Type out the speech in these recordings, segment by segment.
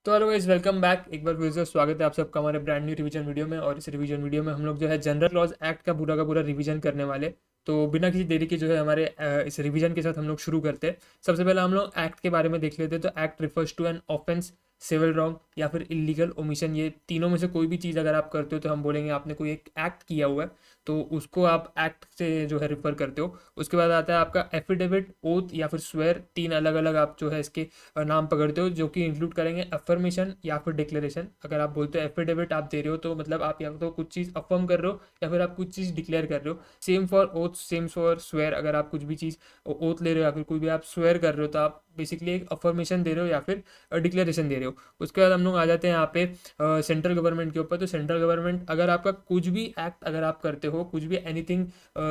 तो hello guys, welcome back. एक बार फिर से स्वागत है आप सबका हमारे ब्रांड न्यू रिवीजन वीडियो में। और इस रिवीजन वीडियो में हम लोग जो है जनरल क्लॉज एक्ट का पूरा रिवीजन करने वाले। तो बिना किसी देरी के जो है हमारे इस रिवीजन के साथ हम लोग शुरू करते हैं। सबसे पहले हम लोग एक्ट के बारे में देख लेते हैं। तो act refers to an offence, civil wrong या फिर इलीगल ओमिशन। ये तीनों में से कोई भी चीज़ अगर आप करते हो तो हम बोलेंगे आपने कोई एक एक्ट किया हुआ है, तो उसको आप एक्ट से जो है रिफर करते हो। उसके बाद आता है आपका एफिडेविट, ओथ या फिर स्वेयर। तीन अलग अलग आप जो है इसके नाम पकड़ते हो, जो कि इंक्लूड करेंगे अफर्मेशन या फिर डिक्लेरेशन। अगर आप बोलते हो एफिडेविट आप दे रहे हो तो मतलब आप या तो कुछ चीज़ अफर्म कर रहे हो या फिर आप कुछ चीज़ डिक्लेयर कर रहे हो। Same for oath, same for swear. अगर आप कुछ भी चीज़ ओथ ले रहे हो या फिर कोई भी आप स्वेयर कर रहे हो तो आप बेसिकली एक अफर्मेशन दे रहे हो या फिर डिक्लेरेशन दे रहे हो। उसके बाद हम लोग आ जाते हैं यहाँ पे सेंट्रल गवर्नमेंट के ऊपर। तो सेंट्रल गवर्नमेंट, अगर आपका कुछ भी एक्ट अगर आप करते हो, कुछ भी एनीथिंग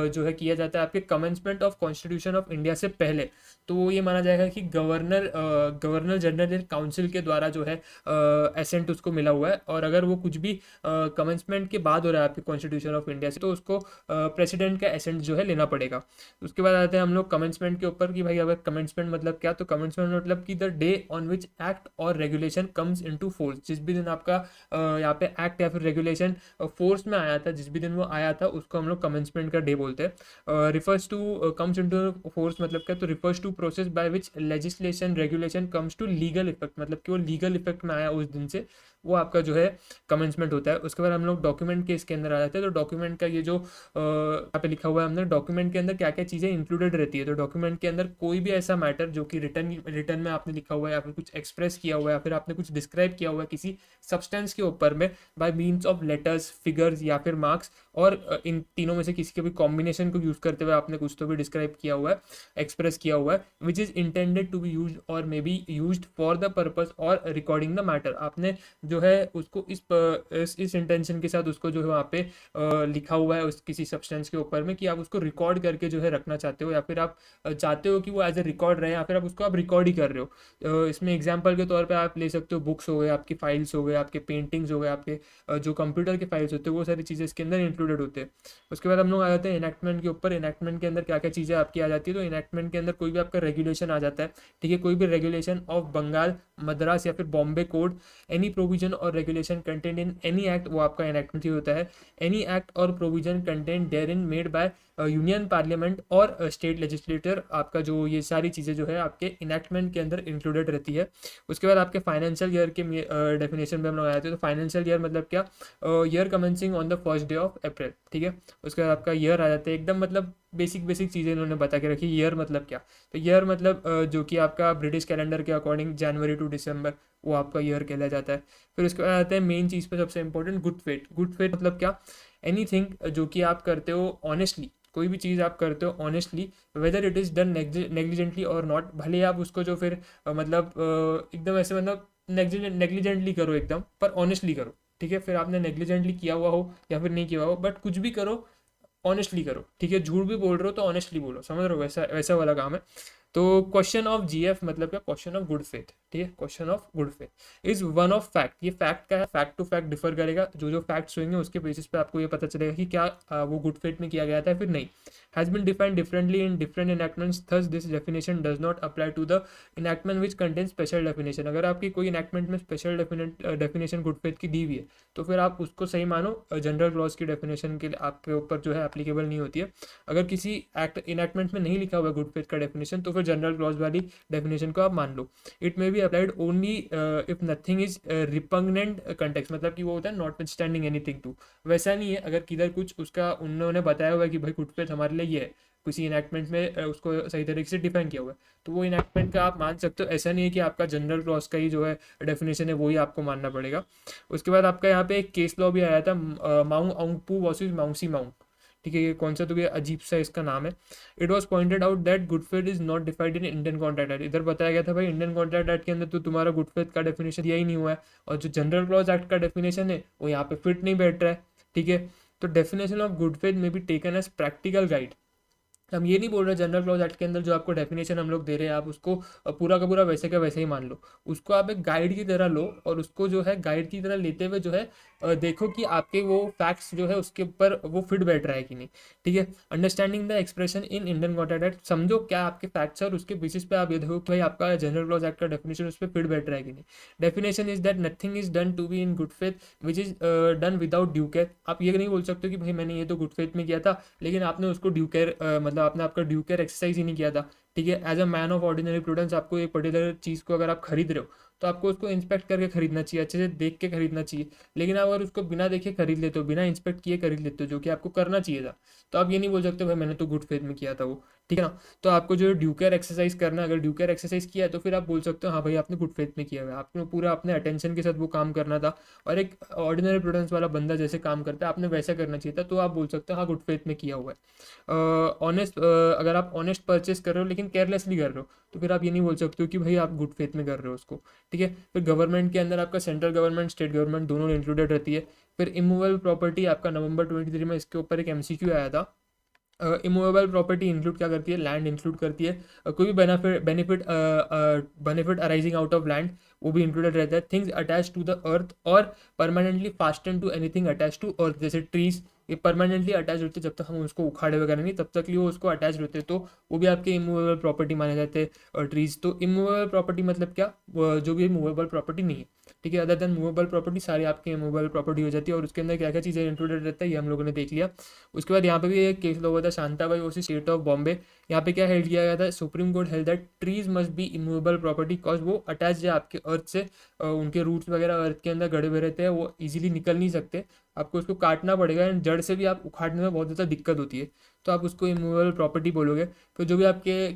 जो है किया जाता है आपके commencement of constitution of India से पहले, तो वो ये माना जाएगा कि गवर्नर जनरल काउंसिल के द्वारा जो है एसेंट उसको मिला हुआ है। और अगर वो कुछ भी कमेंसमेंट के बाद हो रहा है आपके कॉन्स्टिट्यूशन ऑफ इंडिया से, तो उसको प्रेसिडेंट का एसेंट जो है लेना पड़ेगा। उसके बाद आते हैं हम लोग कमेंसमेंट के ऊपर कि भाई अगर कमेंसमेंट मतलब क्या, तो कमेंसमेंट मतलब कि the day on which act और रेगुलेशन कम्स इनटू फोर्स। जिस भी दिन आपका यहाँ पे एक्ट या फिर रेगुलेशन फोर्स में आया था, जिस भी दिन वो आया था, उसको हम लोग कमेंसमेंट का डे बोलते हैं। Refers to comes into force मतलब क्या, तो refers to process by which legislation regulation comes to legal effect. मतलब कि वो लीगल इफेक्ट में आया उस दिन से, वो आपका जो है कमेंसमेंट होता है। उसके बाद हम लोग डॉक्यूमेंट के इसके अंदर आ जाते हैं। तो डॉक्यूमेंट का ये जो यहाँ पे लिखा हुआ है हमने, डॉक्यूमेंट के अंदर क्या क्या चीज़ें इंक्लूडेड रहती है। तो डॉक्यूमेंट के अंदर कोई भी ऐसा मैटर जो कि रिटर्न रिटर्न में आपने लिखा हुआ है या फिर कुछ एक्सप्रेस किया हुआ है या फिर आपने कुछ डिस्क्राइब किया हुआ है किसी सब्सटेंस के ऊपर में, bye means of letters, figures या फिर मार्क्स। और इन तीनों में से किसी के भी कॉम्बिनेशन को यूज करते हुए आपने कुछ तो भी डिस्क्राइब किया हुआ है, एक्सप्रेस किया हुआ है, which is intended to be use और may be use for the purpose और रिकॉर्डिंग द मैटर। आपने जो है उसको इस इंटेंशन के साथ उसको जो है वहाँ पे लिखा हुआ है उस किसी सब्सटेंस के ऊपर में कि आप उसको रिकॉर्ड करके जो है रखना चाहते हो, या फिर आप चाहते हो कि वो एज ए रिकॉर्ड रहे, या फिर आप उसको आप रिकॉर्ड ही कर रहे हो। इसमें एग्जाम्पल के तौर पे आप ले सकते हो बुक्स हो गए, आपकी फाइल्स हो गए, आपके पेंटिंग्स हो गए, आपके जो कंप्यूटर के फाइल्स होते हैं, वो सारी चीज़ें इसके अंदर इंक्लूडेड होते हैं। उसके बाद हम लोग आ जाते हैं इनैक्टमेंट के ऊपर। इनैक्टमेंट के अंदर क्या क्या चीज़ें आपकी आ जाती है। तो इनैक्टमेंट के अंदर कोई भी आपका रेगुलेशन आ जाता है, ठीक है। कोई भी रेगुलेशन ऑफ बंगाल, मद्रास या फिर बॉम्बे कोड, एनी प्रोविजन और regulation content in any act, वो आपका इनैक्टमेंट ही होता है। एनी एक्ट और provision content there in made by union parliament और स्टेट लेजिस्लेटर, आपका जो ये सारी चीज़ें जो है आपके इनैक्टमेंट के अंदर इंक्लूडेड रहती है। उसके बाद आपके फाइनेंशियल ईयर के डेफिनेशन पे हम लोग आए थे। तो फाइनेंशियल ईयर मतलब क्या, year commencing on the first day of April, ठीक है। उसके बाद आपका ईयर आ जाता है, एकदम मतलब बेसिक बेसिक चीज़ें इन्होंने बता के रखी। ईयर मतलब क्या, तो ईयर मतलब जो कि आपका ब्रिटिश कैलेंडर के अकॉर्डिंग जनवरी टू दिसंबर, वो आपका ईयर कहला जाता है। फिर उसके बाद आते हैं मेन चीज़ पे सबसे important, good faith. Good faith मतलब क्या, एनीथिंग जो कि आप करते हो ऑनेस्टली, कोई भी चीज़ आप करते हो honestly, whether it is done negligently और नॉट। भले आप उसको जो फिर मतलब एकदम ऐसे मतलब नेग्लिजेंटली करो एकदम, पर ऑनेस्टली करो, ठीक है। फिर आपने नेग्लिजेंटली किया हुआ हो या फिर नहीं किया हुआ हो, बट कुछ भी करो ऑनेस्टली करो, ठीक है। झूठ भी बोल रहे हो तो ऑनेस्टली बोलो, समझ रहे हो, वैसा वैसा वाला काम है। तो क्वेश्चन ऑफ जीएफ मतलब क्या, क्वेश्चन ऑफ गुड फेथ, ठीक है। Question of good faith is one of fact. ये फैक्ट का है, फैक्ट टू फैक्ट डिफर करेगा। जो जो फैक्ट्स होंगे उसके बेसिस पे आपको ये पता चलेगा कि क्या वो गुड फेथ में किया गया था फिर नहीं। Has been defined differently in different enactments, thus this definition does not apply to the enactment which contain special definition. अगर आपकी कोई इनैक्टमेंट में स्पेशल डेफिनेशन गुड फेथ की दी हुई है, तो फिर आप उसको सही मानो। जनरल क्लॉज की डेफिनेशन के लिए आपके ऊपर जो है एप्लीकेबल नहीं होती है। अगर किसी एक्ट इनैक्टमेंट में नहीं लिखा हुआ गुड फेथ का डेफिनेशन, तो फिर जनरल क्लॉज वाली डेफिनेशन को आप मान लो। It may be applied only if nothing is repugnant context, मतलब कि वो होता है नॉट स्टैंडिंग एनीथिंग टू। वैसा नहीं है, अगर किधर कुछ उसका उन्होंने बताया हुआ है कि भाई गुड फेथ हमारे लिए ये है, किसी इनैक्टमेंट में उसको सही तरीके से डिफाइन किया हुआ है, तो वो इनैक्टमेंट का आप मान सकते हो। ऐसा नहीं है कि आपका जनरल क्लॉज का ही जो है डेफिनेशन है वही आपको मानना पड़ेगा। उसके बाद आपका यहाँ पे एक केस लॉ भी आया था, माउंग आउंगपू वर्सेस माउंसी माउंग, ठीक है। ये कौन सा, तो ये अजीब सा इसका नाम है। It was pointed out that good faith is not defined in Indian contract act. इधर बताया गया था भाई इंडियन कॉन्ट्रैक्ट एक्ट के अंदर तो तुम्हारा गुड फेथ का डेफिनेशन दिया ही नहीं हुआ है, और जो जनरल क्लॉज एक्ट का डेफिनेशन है वो यहाँ पे फिट नहीं बैठ रहा है, ठीक है। तो डेफिनेशन ऑफ गुड फेथ में be taken as practical guide हम ये नहीं बोल रहे जनरल क्लॉज एक्ट के अंदर जो आपको डेफिनेशन हम लोग दे रहे हैं आप उसको पूरा का पूरा वैसे का वैसे ही मान लो। उसको आप एक गाइड की तरह लो और उसको जो है गाइड की तरह लेते हुए जो है देखो कि आपके वो फैक्ट्स जो है उसके ऊपर वो फिट बैठ रहा है कि नहीं। ठीक है, understanding the expression in Indian contract act, समझो क्या आपके फैक्ट्स है और उसके बेसिस पे आप ये देखो कि भाई आपका जनरल क्लॉज एक्ट का डेफिनेशन उस पर फिट बैठ रहा है कि नहीं। Definition is that nothing is done to be in good faith which is done without due care. आप ये नहीं बोल सकते कि भाई मैंने ये तो गुड फेथ में किया था लेकिन आपने उसको ड्यू केयर मतलब आपने आपका ड्यू केयर एक्सरसाइज ही नहीं किया था। ठीक है, as a man of ordinary prudence आपको एक पर्टिकुलर चीज़ को अगर आप खरीद रहे हो तो आपको उसको इंस्पेक्ट करके खरीदना चाहिए, अच्छे से देख के खरीदना चाहिए। लेकिन आप अगर उसको बिना देखे खरीद लेते हो, बिना इंस्पेक्ट किए खरीद लेते हो, जो कि आपको करना चाहिए था, तो आप ये नहीं बोल सकते भाई मैंने तो गुड फेथ में किया था वो। ठीक है ना। तो आपको जो ड्यू केयर एक्सरसाइज करना है, अगर ड्यू केयर एक्सरसाइज किया है तो फिर आप बोल सकते हो हाँ भाई आपने गुड फेथ में किया हुआ है, आपने पूरा अपने अटेंशन के साथ वो काम करना था और एक ऑर्डिनरी प्रूडेंस वाला बंदा जैसे काम करता है आपने वैसा करना चाहिए था, तो आप बोल सकते हो हाँ गुड फेथ में किया हुआ है। ऑनेस्ट अगर आप ऑनेस्ट परचेस कर रहे हो लेकिन केयरलेसली कर रहे हो तो फिर आप ये नहीं बोल सकते हो कि भाई आप गुड फेथ में कर रहे हो उसको। ठीक है, फिर गवर्नमेंट के अंदर आपका सेंट्रल गवर्नमेंट स्टेट गवर्नमेंट दोनों इंक्लूडेड रहती है। फिर इमूवेबल प्रॉपर्टी आपका नवंबर 23 में इसके ऊपर एक एमसीक्यू आया था। इमूवेबल प्रॉपर्टी इंक्लूड क्या करती है, लैंड इंक्लूड करती है। कोई भी benefit benefit benefit arising out of land वो भी इंक्लूडेड रहता है। Things attach to the earth और permanently fasten to anything attach to earth, जैसे ट्रीज ये परमानेंटली अटैच होते हैं, जब तक हम उसको उखाड़े वगैरह नहीं तब तक लिए वो उसको अटैच होते हैं, तो वो भी आपके इमूवेबल प्रॉपर्टी माने जाते हैं ट्रीज। तो इमूवेबल प्रॉपर्टी मतलब क्या, जो भी मूवेबल प्रॉपर्टी नहीं है। ठीक है, अदर देन मूवेबल प्रॉपर्टी सारी आपकी मूवेबल प्रॉपर्टी हो जाती है। और उसके अंदर क्या क्या चीज़ें इंक्लूडेड रहता है ये हम लोगों ने देख लिया। उसके बाद यहाँ पे भी एक केस लगा हुआ था Shantabai versus state of Bombay. यहाँ पे क्या हेल्ड किया गया था, supreme court held that trees must be immovable property because वो अटैच है आपके अर्थ से। उनके रूट्स वगैरह अर्थ के अंदर गड़े हुए रहते हैं, वो इजीली निकल नहीं सकते, आपको उसको काटना पड़ेगा एंड जड़ से भी आप उखाड़ने में बहुत ज़्यादा दिक्कत होती है, तो आप उसको इमूवेबल प्रॉपर्टी बोलोगे। फिर जो भी आपके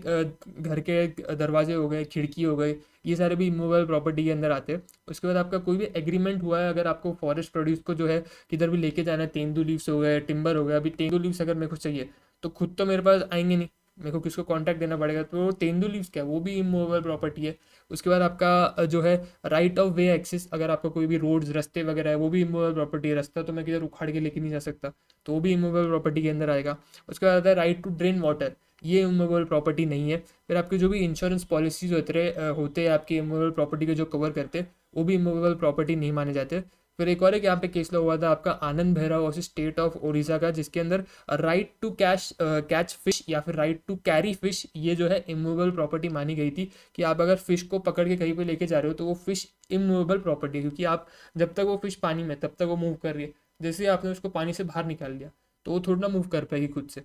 घर के दरवाजे हो गए, खिड़की हो गए, ये सारे भी इमूवेबल प्रॉपर्टी के अंदर आते हैं। उसके बाद आपका कोई भी एग्रीमेंट हुआ है, अगर आपको फॉरेस्ट प्रोड्यूस को जो है किधर भी लेके जाना है, तेंदू लीव्स हो गए, टिम्बर हो गया, अभी तेंदू लीव्स अगर मेरे को चाहिए तो खुद तो मेरे पास आएंगे नहीं, मेरे को किसको कांटेक्ट देना पड़ेगा, तो तेंदू लीव्स क्या है वो भी इमूवेबल प्रॉपर्टी है। उसके बाद आपका जो है राइट ऑफ वे एक्सेस, अगर आपका कोई भी रोड्स रास्ते वगैरह है वो भी इमूवेबल प्रॉपर्टी है, रास्ता तो मैं किधर उखाड़ के लेके नहीं जा सकता, तो वो भी इमूवेबल प्रॉपर्टी के अंदर आएगा। उसके बाद आता है राइट टू ड्रेन वाटर, ये इमूवेबल प्रॉपर्टी नहीं है। फिर आपके जो भी इंश्योरेंस पॉलिसीज होते हैं आपके इमूवेबल प्रॉपर्टी के जो कवर करते हैं वो भी इमूवेबल प्रॉपर्टी नहीं माने जाते। फिर एक और एक यहाँ पे केस लगा हुआ था आपका आनंद बहरा वर्सेस स्टेट ऑफ ओडिशा का, जिसके अंदर राइट टू कैच फिश या फिर राइट टू कैरी फिश ये जो है इमूवेबल प्रॉपर्टी मानी गई थी, कि आप अगर फिश को पकड़ के कहीं पे लेके जा रहे हो तो वो फिश इमूवेबल प्रॉपर्टी है, क्योंकि आप जब तक वो फिश पानी में तब तक वो मूव कर रही है, जैसे ही आपने उसको पानी से बाहर निकाल दिया तो वो थोड़ा ना मूव कर पाएगी खुद से,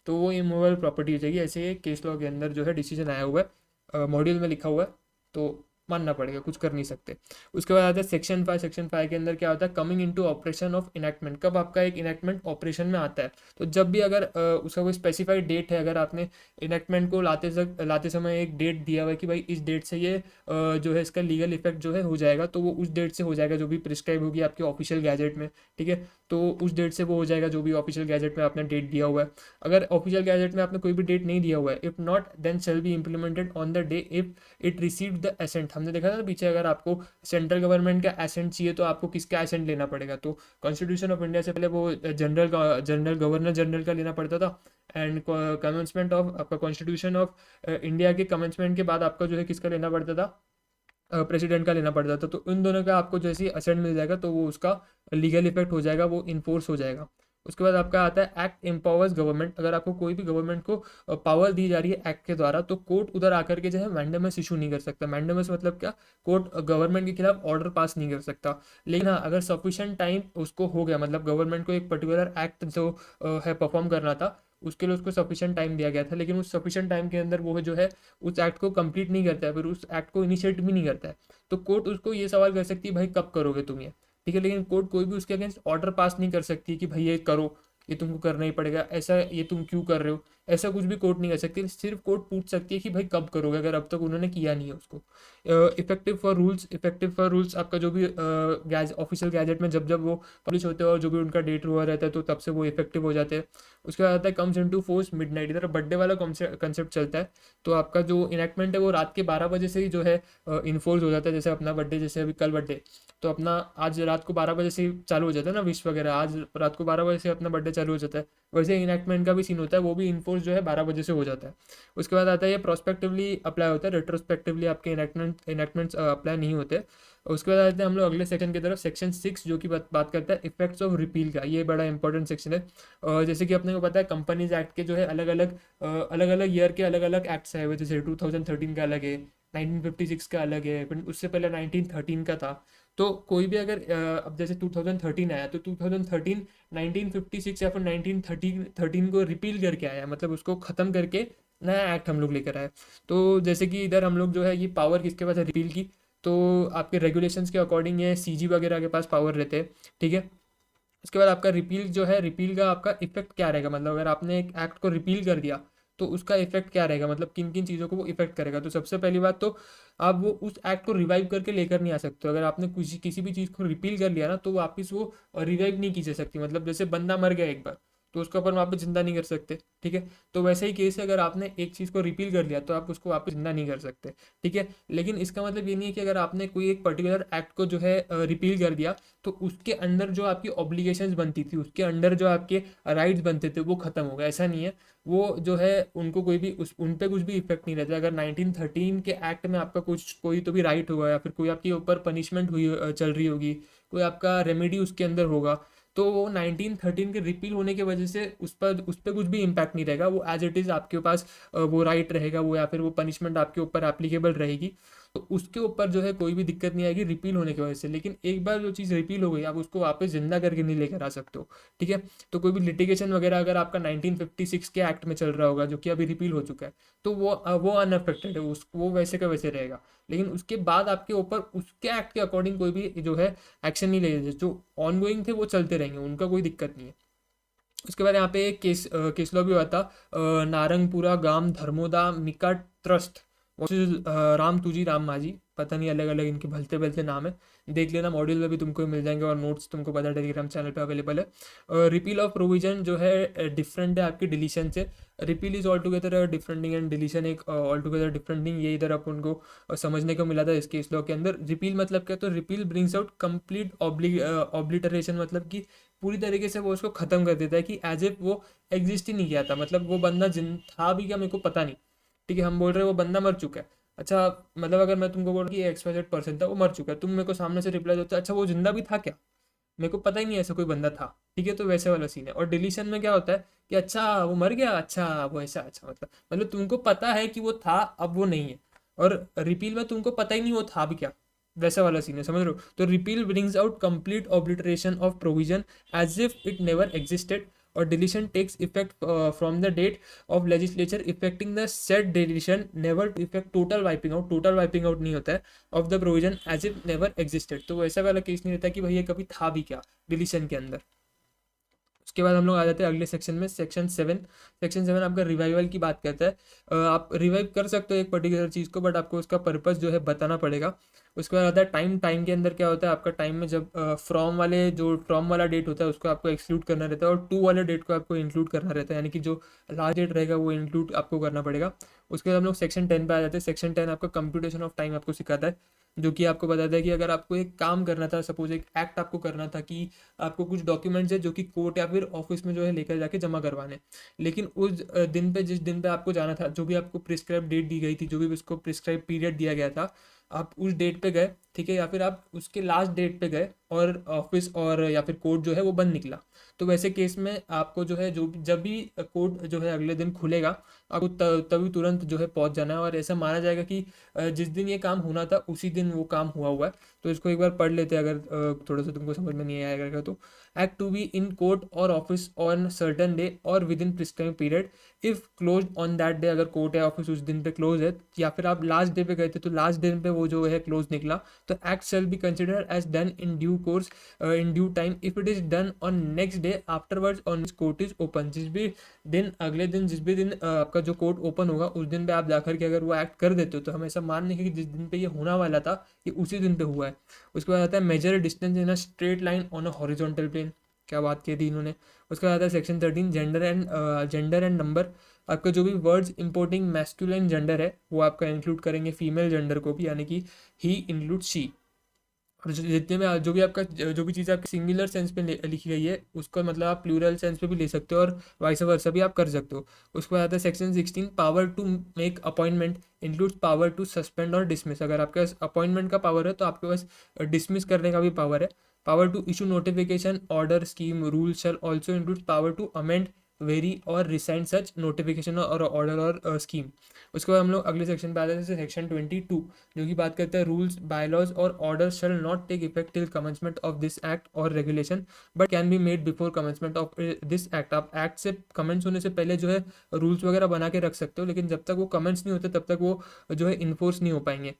तो वो इमूवेबल प्रॉपर्टी हो जाएगी। ऐसे केस लॉ के अंदर जो है डिसीजन आया हुआ है, मॉड्यूल में लिखा हुआ है, तो मानना पड़ेगा, कुछ कर नहीं सकते। उसके बाद आता है सेक्शन 5। सेक्शन 5 के अंदर क्या होता है, coming into operation of enactment, कब आपका एक इनैक्टमेंट ऑपरेशन में आता है, तो जब भी अगर उसका कोई स्पेसिफाइड डेट है, अगर आपने इनैक्टमेंट को लाते समय एक डेट दिया हुआ है कि भाई इस डेट से ये जो है इसका लीगल इफेक्ट जो है हो जाएगा, तो वो उस डेट से हो जाएगा जो भी प्रिस्क्राइब होगी आपके ऑफिशियल गैजेट में। ठीक है, तो उस डेट से वो हो जाएगा जो भी ऑफिशियल गैजेट में आपने डेट दिया हुआ है। अगर ऑफिशियल गैजेट में आपने कोई भी डेट नहीं दिया हुआ है, if not then shall be implemented on the day if it receive the assent. हमने देखा था ना पीछे, अगर आपको सेंट्रल गवर्नमेंट का एसेंट चाहिए तो आपको किसका एसेंट लेना पड़ेगा, तो कॉन्स्टिट्यूशन ऑफ इंडिया से पहले वो जनरल गवर्नर जनरल का लेना पड़ता था, एंड कमेंसमेंट ऑफ आपका कॉन्स्टिट्यूशन ऑफ इंडिया के कमेंसमेंट के बाद आपका जो है किसका लेना पड़ता था, प्रेसिडेंट का लेना पड़ता था। तो इन दोनों का आपको जैसे ही असेंट मिल जाएगा तो वो उसका लीगल इफेक्ट हो जाएगा, वो इन्फोर्स हो जाएगा। उसके बाद आपका आता है एक्ट एम्पावर्स गवर्नमेंट, अगर आपको कोई भी गवर्नमेंट को पावर दी जा रही है एक्ट के द्वारा, तो कोर्ट उधर आकर के जो है मैंडेमस इशू नहीं कर सकता। मैंडेमस मतलब क्या, कोर्ट गवर्नमेंट के खिलाफ ऑर्डर पास नहीं कर सकता। लेकिन हाँ, अगर सफिशिएंट टाइम उसको हो गया, मतलब गवर्नमेंट को एक पर्टिकुलर एक्ट जो है परफॉर्म करना था, उसके लिए उसको सफिशिएंट टाइम दिया गया था, लेकिन उस सफिशिएंट टाइम के अंदर वो जो है उस एक्ट को कंप्लीट नहीं करता है, फिर उस एक्ट को इनिशिएट भी नहीं करता है, तो कोर्ट उसको ये सवाल कर सकती है भाई कब करोगे तुम ये। ठीक है, लेकिन कोर्ट कोई भी उसके अगेंस्ट ऑर्डर पास नहीं कर सकती कि भाई ये करो, ये तुमको करना ही पड़ेगा, ऐसा ये तुम क्यों कर रहे हो, ऐसा कुछ भी कोर्ट नहीं कर सकती। सिर्फ कोर्ट पूछ सकती है कि भाई कब करोगे, अगर अब तक उन्होंने किया नहीं है उसको। Effective for rules, effective for rules आपका जो भी ऑफिशियल गैजेट में जब जब वो पब्लिश होते हैं और जो भी उनका डेट हुआ रहता है तो तब से वो इफेक्टिव हो जाते हैं। उसके बाद आता है कम्स इनटू फोर्स मिडनाइट, इधर बर्थडे वाला कंसेप्ट चलता है, तो आपका जो इनैक्टमेंट है वो रात के 12 बजे से ही जो है इन्फोर्स हो जाता है। जैसे अपना बर्थडे, जैसे अभी कल बर्थडे, तो अपना आज रात को 12 बजे से ही चालू हो जाता है ना विश वगैरह, आज रात को 12 बजे से अपना बर्थडे चालू हो जाता है, वैसे इनैक्टमेंट का भी सीन होता है, वो भी इन्फोर्स यूज़ जो है 12 बजे से हो जाता है। उसके बाद आता है ये प्रोस्पेक्टिवली अप्लाई होता है, रेट्रोस्पेक्टिवली आपके इनैक्टमेंट्स अप्लाई नहीं होते। उसके बाद आते हैं हम लोग अगले सेक्शन की तरफ, सेक्शन 6 जो कि बात करता है इफेक्ट्स ऑफ रिपील का। ये बड़ा इंपॉर्टेंट सेक्शन है। जैसे कि अपने को पता है कंपनीज एक्ट के जो है अलग अलग ईयर के अलग अलग एक्ट्स आए हुए, जैसे 2013 का अलग है, 1956 का अलग है, फिर उससे पहले 1913 का था। तो कोई भी अगर अब जैसे 2013 आया तो 2013 1956 या फिर 1913 को रिपील करके आया, मतलब उसको ख़त्म करके नया एक्ट हम लोग लेकर आए। तो जैसे कि इधर हम लोग जो है ये पावर किसके पास है रिपील की, तो आपके रेगुलेशंस के अकॉर्डिंग ये सीजी वगैरह के पास पावर रहते हैं, ठीक है। उसके बाद आपका रिपील जो है, रिपील का आपका इफेक्ट क्या रहेगा, मतलब अगर आपने एक एक्ट को रिपील कर दिया तो उसका इफेक्ट क्या रहेगा, मतलब किन किन चीज़ों को वो इफेक्ट करेगा। तो सबसे पहली बात तो आप वो उस एक्ट को रिवाइव करके लेकर नहीं आ सकते हो। अगर आपने किसी भी चीज़ को रिपील कर लिया ना तो वापस वो रिवाइव नहीं की जा सकती। मतलब जैसे बंदा मर गया एक बार तो उसको अपन वापस जिंदा नहीं कर सकते, ठीक है। तो वैसे ही केस है, अगर आपने एक चीज़ को रिपील कर लिया तो आप उसको वापस जिंदा नहीं कर सकते, ठीक है। लेकिन इसका मतलब ये नहीं है कि अगर आपने कोई एक पर्टिकुलर एक्ट को जो है रिपील कर दिया तो उसके अंदर जो आपकी ऑब्लिगेशंस बनती थी, उसके अंदर जो आपके राइट्स बनते थे वो खत्म हो गए, ऐसा नहीं है। वो जो है उनको कोई भी उन पे कुछ भी इफेक्ट नहीं रहता। अगर 1913 के एक्ट में आपका कुछ कोई तो भी राइट हुआ या फिर कोई आपके ऊपर पनिशमेंट हुई चल रही होगी, कोई आपका रेमेडी उसके अंदर होगा, तो वो 1913 के रिपील होने की वजह से उस पर कुछ भी इम्पैक्ट नहीं रहेगा। वो एज इट इज़ आपके पास वो राइट रहेगा, वो या फिर वो पनिशमेंट आपके ऊपर एप्लीकेबल रहेगी। तो उसके ऊपर जो है कोई भी दिक्कत नहीं आएगी रिपील होने की वजह से। लेकिन एक बार जो चीज़ रिपील हो गई आप उसको वापस जिंदा करके नहीं लेकर आ सकते हो, ठीक है। तो कोई भी लिटिगेशन वगैरह अगर आपका 1956 के एक्ट में चल रहा होगा जो कि अभी रिपील हो चुका है, तो वो अनअफेक्टेड है, वो वैसे का वैसे रहेगा। लेकिन उसके बाद आपके ऊपर उसके एक्ट के अकॉर्डिंग कोई भी जो है एक्शन नहीं लेंगे। जो ऑनगोइंग थे वो चलते रहेंगे, उनका कोई दिक्कत नहीं है। उसके बाद यहाँ पे एक केस लॉ भी हुआ था, नारंगपुरा गाम धर्मोदा मिका ट्रस्ट वर्सेस राम तुजी राम मांझी। पता नहीं, अलग अलग इनके भलते भलते नाम है, देख लेना, मॉड्यूल में भी तुमको मिल जाएंगे और नोट्स तुमको पता टेलीग्राम चैनल पे अवेलेबल है। रिपील ऑफ प्रोविजन जो है डिफरेंट है आपकी डिलीशन से। Repeal is all together different thing and deletion एक ऑल टुगेदर डिफरेंट थिंग। ये इधर अपन को समझने को मिला था इस केस लॉ के अंदर। रिपील मतलब क्या, तो repeal brings out complete obliteration, मतलब कि पूरी तरीके से वो उसको ख़त्म कर देता है कि एज इफ वो एग्जिस्ट ही नहीं किया था। मतलब वो बंदा जिन था भी क्या मेरे को पता नहीं, ठीक है। हम बोल रहे हैं वो बंदा मर चुका है, अच्छा, मतलब अगर मैं तुमको बोल कि XYZ पर्सन था वो मर चुका है, तुम मेरे को सामने से रिप्लाई देते अच्छा वो जिंदा भी था क्या, मेरे को पता ही नहीं ऐसा कोई बंदा था, ठीक है। तो वैसे वाला सीन है। और डिलीशन में क्या होता है कि अच्छा वो मर गया, अच्छा वो ऐसा, अच्छा मतलब तुमको पता है कि वो था, अब वो नहीं है। और रिपील में तुमको पता ही नहीं वो था भी क्या, वैसा वाला सीन है, समझ रहे हो। तो repeal brings out complete obliteration of provision as if it never existed. और deletion takes effect from the date of legislature effecting the set deletion never to effect total wiping out. Total wiping out नहीं होता है of the provision as if never existed. तो वैसा वाला case नहीं रहता कि भाई ये कभी था भी क्या डिलीशन के अंदर। उसके बाद हम लोग आ जाते हैं अगले सेक्शन में, सेक्शन 7। सेक्शन 7 आपका रिवाइवल की बात करता है। आप रिवाइव कर सकते हो एक पर्टिकुलर चीज़ को, बट आपको उसका पर्पस जो है बताना पड़ेगा। उसके बाद आता है टाइम। टाइम के अंदर क्या होता है आपका, टाइम में जब फ्रॉम वाला डेट होता है उसको आपको एक्सक्लूड करना रहता है और टू वाले डेट को आपको इंक्लूड करना रहता है, यानी कि जो लास्ट डेट रहेगा वो इंक्लूड आपको करना पड़ेगा। उसके बाद हम लोग सेक्शन 10 पे आ जाते हैं। सेक्शन 10 आपका कंप्यूटेशन ऑफ टाइम आपको सिखाता है, जो कि आपको बताता है कि अगर आपको एक काम करना था, सपोज एक एक्ट आपको करना था कि आपको कुछ डॉक्यूमेंट्स है जो कि कोर्ट या फिर ऑफिस में जो है लेकर जाके जमा करवाने, लेकिन उस दिन पे, जिस दिन पे आपको जाना था, जो भी आपको प्रिस्क्राइब डेट दी गई थी, जो भी उसको प्रिस्क्राइब पीरियड दिया गया था, आप उस डेट पे गए, ठीक है, या फिर आप उसके लास्ट डेट पे गए और ऑफिस और या फिर कोर्ट जो है वो बंद निकला। तो वैसे केस में आपको जो है जब भी कोर्ट जो है अगले दिन खुलेगा आपको तभी तुरंत जो है पहुंच जाना है। और ऐसा माना जाएगा कि जिस दिन ये काम होना था उसी दिन वो काम हुआ है। तो इसको एक बार पढ़ लेते हैं, अगर थोड़ा सा तुमको समझ में नहीं आएगा तो। Act to be in court और ऑफिस ऑन सर्टन डे और within prescribe period if close on that day. अगर कोर्ट या ऑफिस उस दिन पे क्लोज है या फिर आप लास्ट डे पे गए थे तो लास्ट दिन पे वो जो है क्लोज निकला, तो act shall be consider as done in due course in due time if it is done on next day afterwards on court is open. जिस भी दिन अगले दिन जिस भी दिन आपका जो कोर्ट ओपन होगा उस दिन पे आप जाकर के अगर वो एक्ट कर देते हो तो हम ऐसा मान लेंगे कि जिस दिन पे ये होना वाला था ये उसी दिन पे हुआ है। उसके बाद आता है measure distance in a straight line on a horizontal plane, क्या बात की थी इन्होंने। उसके बाद आता है सेक्शन 13 जेंडर एंड नंबर। आपका जो भी वर्ड्स इंपोर्टिंग मैस्कुलिन जेंडर है वो आपका इंक्लूड करेंगे फीमेल जेंडर को भी, यानी कि ही इंक्लूड शी। और जितने में जो भी आपका जो भी चीज़ आपकी सिंगुलर सेंस में लिखी गई है उसको मतलब आप प्लूरल सेंस में भी ले सकते हो और वाइस वर्सा भी आप कर सकते हो। उसके बाद आता है section 16, power to make appointment includes power to suspend और डिसमिस। अगर आपके पास अपॉइंटमेंट का पावर है तो आपके पास डिसमिस करने का भी पावर है। Power to issue notification order scheme rule shall also include power to amend vary और रिसाइन सच नोटिफिकेशन और ऑर्डर और स्कीम। उसके बाद हम लोग अगले सेक्शन पे आते हैं, सेक्शन 22, जो कि बात करते हैं रूल्स बायलॉज और orders shall not take effect till commencement of this act और regulation but can be made before commencement of this act. आप एक्ट से कमेंट्स होने से पहले जो है रूल्स वगैरह बना के रख सकते हो, लेकिन जब तक वो कमेंट्स नहीं होते तब तक वो जो है इन्फोर्स नहीं हो पाएंगे।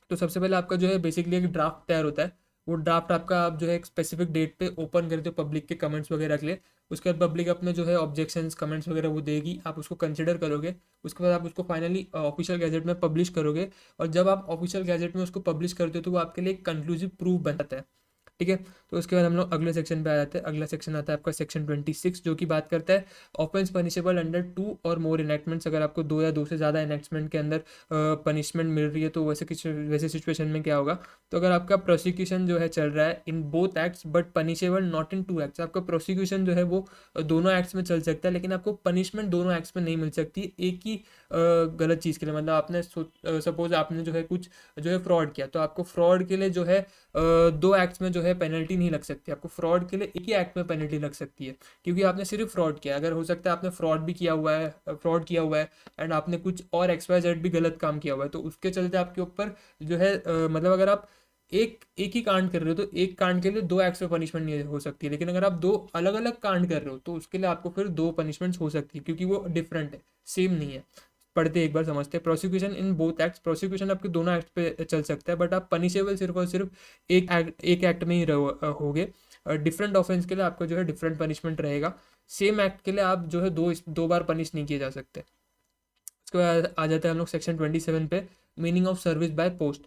तो सबसे पहले आपका जो है बेसिकली एक ड्राफ्ट तैयार होता है। वो ड्राफ्ट आपका आप जो है एक स्पेसिफिक डेट पे ओपन करते हो पब्लिक के कमेंट्स वगैरह के लिए। उसके बाद पब्लिक अपने जो है ऑब्जेक्शंस कमेंट्स वगैरह वो देगी, आप उसको कंसिडर करोगे। उसके बाद आप उसको फाइनली ऑफिशियल गैजेट में पब्लिश करोगे। और जब आप ऑफिशियल गैजेट में उसको पब्लिश करते हो तो वो आपके लिए एक कंक्लूसिव प्रूफ बन जाता है। ठीक है। तो उसके बाद हम लोग अगले सेक्शन पे आ जाते हैं। अगला सेक्शन आता है आपका सेक्शन 26, जो कि बात करता है ऑफेंस पनिशेबल अंडर 2 और मोर इनेक्टमेंट्स। अगर आपको 2 या 2 से ज़्यादा इनेक्टमेंट के अंदर पनिशमेंट मिल रही है तो वैसे सिचुएशन में क्या होगा। तो अगर आपका प्रोसिक्यूशन जो है चल रहा है in both acts but punishable not in 2 acts, आपका प्रोसिक्यूशन जो है वो दोनों एक्ट्स में चल सकता है, लेकिन आपको पनिशमेंट दोनों एक्ट्स में नहीं मिल सकती एक ही गलत चीज़ के लिए। मतलब आपने सपोज आपने जो है कुछ जो है फ्रॉड किया, तो आपको फ्रॉड के लिए जो है 2 एक्ट्स में जो है पेनल्टी नहीं लग सकती। आपको फ्रॉड के लिए एक ही एक्ट में पेनल्टी लग सकती है, क्योंकि आपने सिर्फ फ्रॉड किया। अगर हो सकता है आपने फ्रॉड भी किया हुआ है, फ्रॉड किया हुआ है एंड आपने कुछ और XYZ भी गलत काम किया हुआ है, तो उसके चलते आपके ऊपर जो है मतलब अगर आप एक एक ही कांड कर रहे हो तो एक कांड के लिए 2 एक्ट्स में पनिशमेंट नहीं हो सकती। लेकिन अगर आप 2 अलग अलग कांड कर रहे हो तो उसके लिए आपको फिर 2 पनिशमेंट्स हो सकती है, क्योंकि वो डिफरेंट है, सेम नहीं है। पढ़ते एक बार समझते हैं। Prosecution in both acts, prosecution आपके दोनों एक्ट पे चल सकता है, बट आप पनिशेबल सिर्फ और सिर्फ एक एक्ट में ही होगे। डिफरेंट ऑफेंस के लिए आपको जो है डिफरेंट पनिशमेंट रहेगा। सेम एक्ट के लिए आप जो है दो बार पनिश नहीं किए जा सकते। उसके बाद आ जाता है हम लोग सेक्शन 27 पे, meaning of service by post.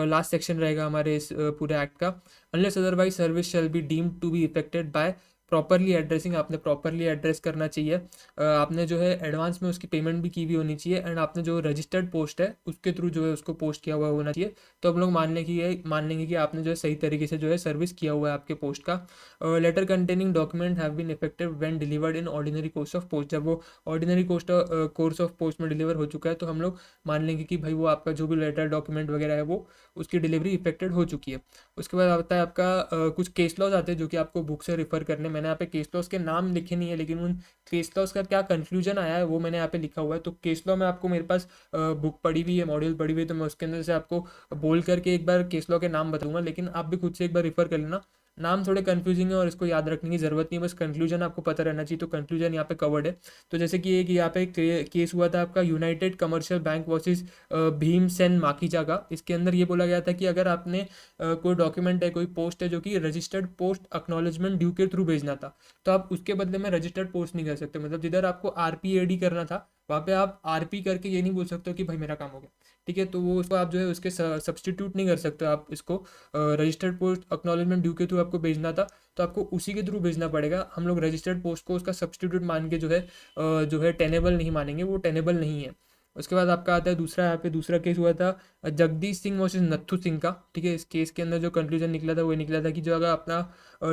Last section रहेगा हमारे इस पूरे एक्ट का। Unless otherwise service shall be deemed to be effected by properly addressing. आपने प्रॉपरली एड्रेस करना चाहिए। आपने जो है एडवांस में उसकी पेमेंट भी की हुई होनी चाहिए एंड आपने जो रजिस्टर्ड पोस्ट है उसके थ्रू जो है उसको पोस्ट किया हुआ होना चाहिए। तो हम लोग मान लेंगे कि आपने जो है सही तरीके से जो है सर्विस किया हुआ है आपके पोस्ट का। Letter containing document have been effective when delivered in ordinary course of post. जब वो ऑर्डिनरी कोर्स ऑफ पोस्ट में डिलीवर हो चुका है तो हम लोग मान लेंगे कि भाई वो आपका जो भी लेटर डॉक्यूमेंट वगैरह है वो उसकी डिलीवरी इफेक्टेड हो चुकी है। उसके बाद आता है आपका कुछ केस लॉज आते हैं जो कि आपको बुक से रेफर करने। मैंने यहाँ पे केस लॉज के नाम लिखे नहीं है, लेकिन उन केस लॉज का क्या कंक्लूजन आया है वो मैंने यहाँ पे लिखा हुआ है। तो केस लॉ में आपको मेरे पास बुक पड़ी हुई है, मॉड्यूल पड़ी हुई है, तो मैं उसके अंदर से आपको बोल करके एक बार केस लॉ के नाम बताऊंगा, लेकिन आप भी खुद से एक बार रेफर कर लेना। नाम थोड़े कंफ्यूजिंग है और इसको याद रखने की जरूरत नहीं है, बस कंक्लूजन आपको पता रहना चाहिए। तो कंक्लूजन यहाँ पे कवर्ड है। तो जैसे कि एक यहाँ पे केस हुआ था आपका United commercial bank versus Bhimsen Makhija का। इसके अंदर ये बोला गया था कि अगर आपने कोई डॉक्यूमेंट है, कोई पोस्ट है जो कि रजिस्टर्ड पोस्ट एक्नॉलेजमेंट ड्यू के थ्रू भेजना था, तो आप उसके बदले में रजिस्टर्ड पोस्ट नहीं कर सकते। मतलब जिधर आपको RPAD करना था वहाँ पे आप RP करके ये नहीं बोल सकते हो कि भाई मेरा काम हो गया। ठीक है, तो वो उसको आप जो है उसके सब्सटीट्यूट नहीं कर सकते। आप इसको रजिस्टर्ड पोस्ट एक्नॉलेजमेंट ड्यू के थ्रू आपको भेजना था तो आपको उसी के थ्रू भेजना पड़ेगा। हम लोग रजिस्टर्ड पोस्ट को उसका सब्सटीट्यूट मान के जो है टेनेबल नहीं मानेंगे, वो टेनेबल नहीं है। उसके बाद आपका आता है दूसरा, यहाँ पे दूसरा केस हुआ था जगदीश सिंह वर्सेस नत्थू सिंह का। ठीक है, इस केस के अंदर जो कंक्लूजन निकला था वो निकला था कि जो अगर अपना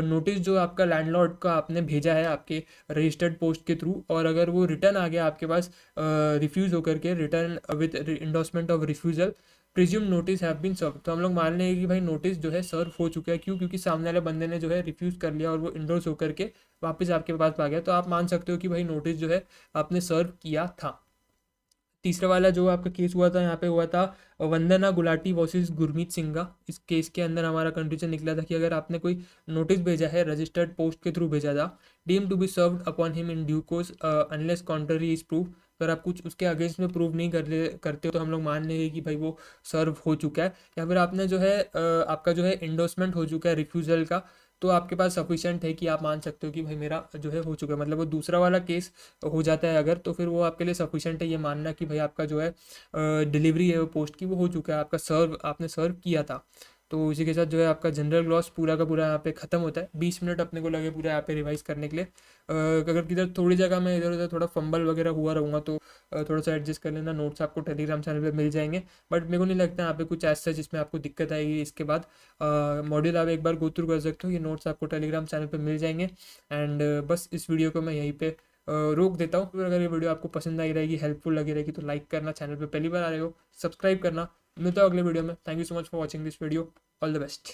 नोटिस जो आपका लैंडलॉर्ड का आपने भेजा है आपके रजिस्टर्ड पोस्ट के थ्रू और अगर वो रिटर्न आ गया आपके पास रिफ्यूज़ होकर के, return with endorsement of refusal, presume notice have been serve. तो हम लोग मान लेंगे कि भाई नोटिस जो है सर्व हो चुका है। क्यों? क्योंकि सामने वाले बंदे ने जो है रिफ्यूज़ कर लिया और वो इंडोर्स होकर के वापस आपके पास आ गया, तो आप मान सकते हो कि भाई नोटिस जो है आपने सर्व किया था। तीसरा वाला जो आपका केस हुआ था यहाँ पे हुआ था वंदना गुलाटी वर्सेस गुरमीत सिंह का। इस केस के अंदर हमारा कंक्लूजन निकला था कि अगर आपने कोई नोटिस भेजा है रजिस्टर्ड पोस्ट के थ्रू भेजा था, deem to be served upon him in due course unless contrary is proof. अगर आप कुछ उसके अगेंस्ट में प्रूव नहीं करते हो तो हम लोग मान लेंगे कि भाई वो सर्व हो चुका है। या फिर आपने जो है आपका जो है इंडोर्समेंट हो चुका है रिफ्यूज़ल का, तो आपके पास सफिशिएंट है कि आप मान सकते हो कि भाई मेरा जो है हो चुका है। मतलब वो दूसरा वाला केस हो जाता है अगर, तो फिर वो आपके लिए सफिशिएंट है ये मानना कि भाई आपका जो है डिलीवरी है वो पोस्ट की वो हो चुका है, आपका आपने सर्व किया था। तो इसी के साथ जो है आपका जनरल ग्लॉस पूरा का पूरा यहाँ पे ख़त्म होता है। 20 मिनट अपने को लगे पूरा यहाँ पे रिवाइज करने के लिए। अगर किधर थोड़ी जगह में इधर उधर थोड़ा फंबल वगैरह हुआ रहूँगा तो थोड़ा सा एडजस्ट कर लेना। नोट्स आपको टेलीग्राम चैनल पे मिल जाएंगे, बट मेरे को नहीं लगता यहाँ पे कुछ ऐसा जिसमें आपको दिक्कत आएगी। इसके बाद मॉड्यूल आप एक बार गो थ्रू कर सकते हो, ये नोट्स आपको टेलीग्राम चैनल पे मिल जाएंगे। एंड बस इस वीडियो को मैं यहीं पे रोक देता हूँ। अगर ये वीडियो आपको पसंद आई रहेगी, हेल्पफुल लगी रहेगी, तो लाइक करना, चैनल पे पहली बार आ रहे हो सब्सक्राइब करना। मिलता हूँ अगले वीडियो में। Thank you so much for watching this video. All the best.